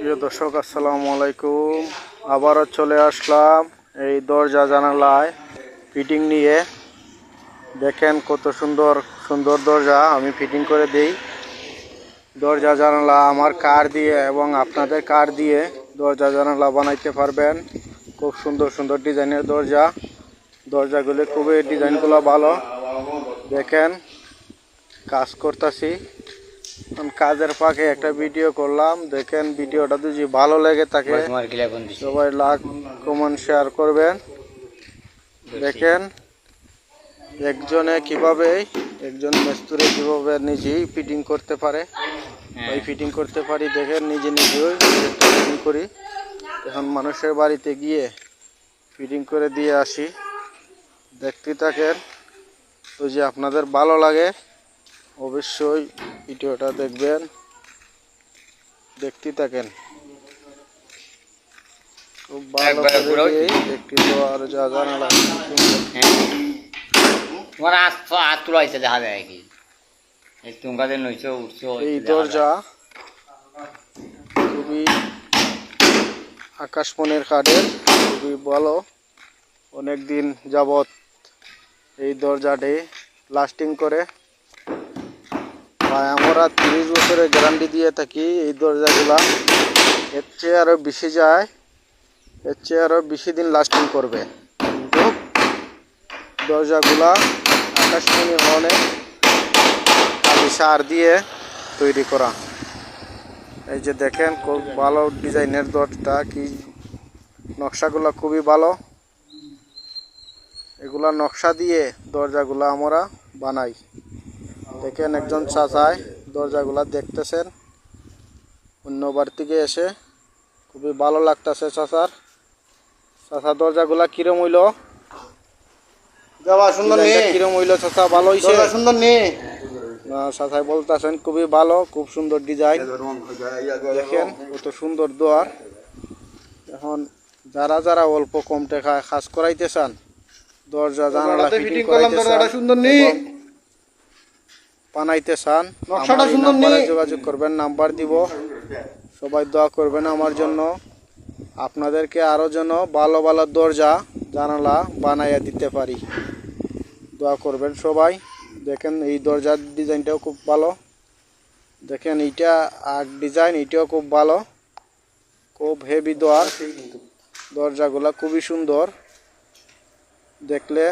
প্রিয় দর্শক আসসালামু আলাইকুম। আবারও চলে আসলাম এই দরজা জানালায় ফিটিং নিয়ে। দেখেন কত সুন্দর সুন্দর দরজা আমি ফিটিং করে দেই। দরজা জানালা আমার কাঠ দিয়ে এবং আপনাদের কাঠ দিয়ে দরজা জানালা বানাইতে পারবেন। খুব সুন্দর সুন্দর ডিজাইনের দরজাগুলি খুবই ডিজাইনগুলো ভালো। দেখেন কাজ করতেছি, কাজের ফাঁকে একটা ভিডিও করলাম। দেখেন ভিডিওটা যদি ভালো লেগে থাকে সবাই লাইক কমেন্ট শেয়ার করবেন। দেখেন একজন মিস্ত্রি কিভাবে নিজেই ফিটিং করতে পারে, ওই ফিটিং করতে পারি। দেখেন নিজেই ফিটিং করি। এখন মানুষের বাড়িতে গিয়ে ফিটিং করে দিয়ে আসি। দেখতে থাকেন, তো যে আপনাদের ভালো লাগে অবশ্যই ভিডিওটা দেখবেন, দেখতে থাকেন। খুব ভালো করে একটি দরজা জানালা এই দরজা খুবই আকাশমণির কাঠের, খুবই ভালো। অনেক দিন যাবত এই দরজাটি লাস্টিং করে। আমরা 30 বছরের গ্যারান্টি দিয়ে থাকি এই দরজাগুলা। এর চেয়ে আরও বেশি যায়, এর চেয়ে আরও বেশি দিন লাস্টিং করবে। কিন্তু দরজাগুলা আকাশমণি হলে খালি সার দিয়ে তৈরি করা। এই যে দেখেন খুব ভালো ডিজাইনের দরজা, কি নকশাগুলো খুবই ভালো। এগুলা নকশা দিয়ে দরজাগুলা আমরা বানাই। দেখেন একজন চাচাই দরজাগুলা দেখতেছেন অন্যবার থেকে এসে, খুবই ভালো লাগতেছে চাচা দরজাগুলা কিরম হইল? কিরম হইল চাচা? ভালো হইছে? সুন্দর নেই চাচাই বলতেছেন খুবই ভালো, খুব সুন্দর ডিজাইন। দেখেন কত সুন্দর দোয়ার। এখন যারা অল্প কম টাকায় কাজ করাইতে চান, দরজা জানালা ফিটিং করাইতে চান, বানাইতে চান, যোগাযোগ করবেন, নাম্বার দিব। সবাই দোয়া করবেন আমার জন্য, আপনাদেরকে আরো যেন ভালো ভালো দরজা জানালা বানাইয়া দিতে পারি। দোয়া করবেন সবাই। দেখেন এই দরজার ডিজাইনটাও খুব ভালো। দেখেন এইটা আর ডিজাইন, এটাও খুব ভালো, খুব হেভি দরজাগুলা খুবই সুন্দর দেখলে।